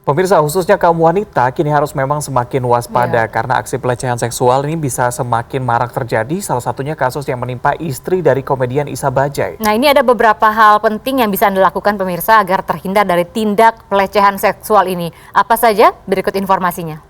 Pemirsa, khususnya kaum wanita kini harus memang semakin waspada Iya. karena aksi pelecehan seksual ini bisa semakin marak terjadi. Salah satunya kasus yang menimpa istri dari komedian Isa Bajaj. Nah, ini ada beberapa hal penting yang bisa Anda lakukan pemirsa agar terhindar dari tindak pelecehan seksual ini. Apa saja? Berikut informasinya.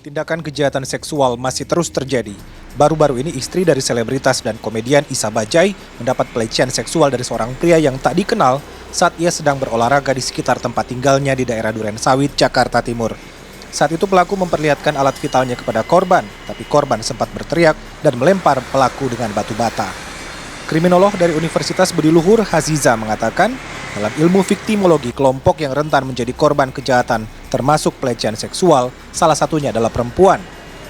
Tindakan kejahatan seksual masih terus terjadi. Baru-baru ini istri dari selebritas dan komedian Isa Bajaj mendapat pelecehan seksual dari seorang pria yang tak dikenal saat ia sedang berolahraga di sekitar tempat tinggalnya di daerah Durensawit, Jakarta Timur. Saat itu pelaku memperlihatkan alat vitalnya kepada korban, tapi korban sempat berteriak dan melempar pelaku dengan batu bata. Kriminolog dari Universitas Budi Luhur, Haziza, mengatakan dalam ilmu viktimologi kelompok yang rentan menjadi korban kejahatan termasuk pelecehan seksual, salah satunya adalah perempuan.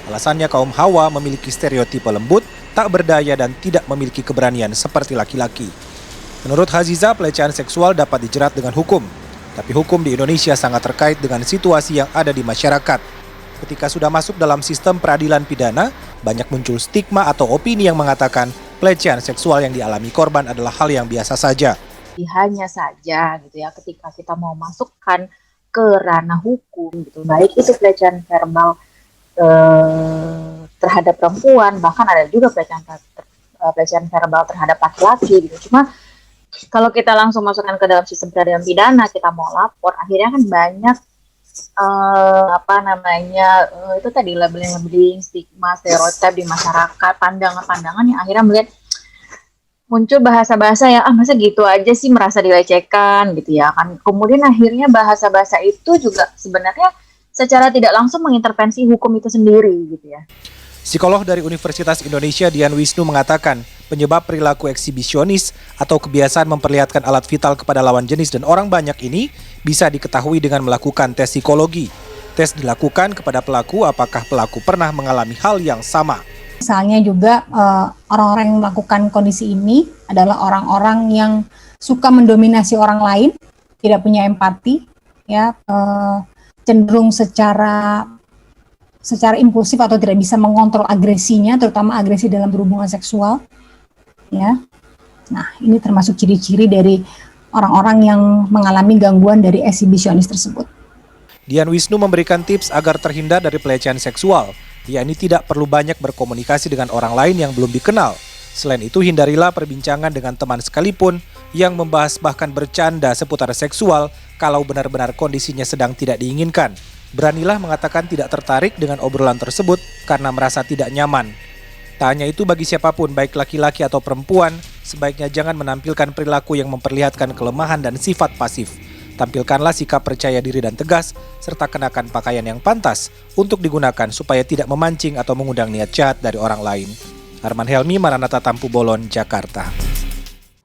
Alasannya kaum Hawa memiliki stereotipe lembut, tak berdaya dan tidak memiliki keberanian seperti laki-laki. Menurut Haziza, pelecehan seksual dapat dijerat dengan hukum. Tapi hukum di Indonesia sangat terkait dengan situasi yang ada di masyarakat. Ketika sudah masuk dalam sistem peradilan pidana, banyak muncul stigma atau opini yang mengatakan pelecehan seksual yang dialami korban adalah hal yang biasa saja. Hanya saja gitu ya, ketika kita mau masukkan ke ranah hukum gitu, baik itu pelecehan verbal terhadap perempuan, bahkan ada juga pelecehan verbal terhadap laki-laki gitu. Cuma kalau kita langsung masukkan ke dalam sistem peradilan pidana, kita mau lapor, akhirnya kan banyak itu tadi labeling, stigma, stereotip di masyarakat, pandangan-pandangan yang akhirnya melihat muncul bahasa-bahasa yang masa gitu aja sih, merasa dilecehkan gitu ya kan. Kemudian akhirnya bahasa-bahasa itu juga sebenarnya secara tidak langsung mengintervensi hukum itu sendiri gitu ya. Psikolog dari Universitas Indonesia Dian Wisnu mengatakan penyebab perilaku eksibisionis atau kebiasaan memperlihatkan alat vital kepada lawan jenis dan orang banyak ini bisa diketahui dengan melakukan tes psikologi. Tes dilakukan kepada pelaku apakah pelaku pernah mengalami hal yang sama. Misalnya juga orang-orang yang melakukan kondisi ini adalah orang-orang yang suka mendominasi orang lain, tidak punya empati, ya cenderung secara impulsif atau tidak bisa mengontrol agresinya, terutama agresi dalam berhubungan seksual. Ya, nah ini termasuk ciri-ciri dari orang-orang yang mengalami gangguan dari eksibisionis tersebut. Dian Wisnu memberikan tips agar terhindar dari pelecehan seksual, yakni tidak perlu banyak berkomunikasi dengan orang lain yang belum dikenal. Selain itu, hindarilah perbincangan dengan teman sekalipun yang membahas bahkan bercanda seputar seksual kalau benar-benar kondisinya sedang tidak diinginkan. Beranilah mengatakan tidak tertarik dengan obrolan tersebut karena merasa tidak nyaman. Tak hanya itu, bagi siapapun, baik laki-laki atau perempuan, sebaiknya jangan menampilkan perilaku yang memperlihatkan kelemahan dan sifat pasif. Tampilkanlah sikap percaya diri dan tegas, serta kenakan pakaian yang pantas untuk digunakan supaya tidak memancing atau mengundang niat jahat dari orang lain. Arman Helmi, Maranatha Tampu Bolon, Jakarta.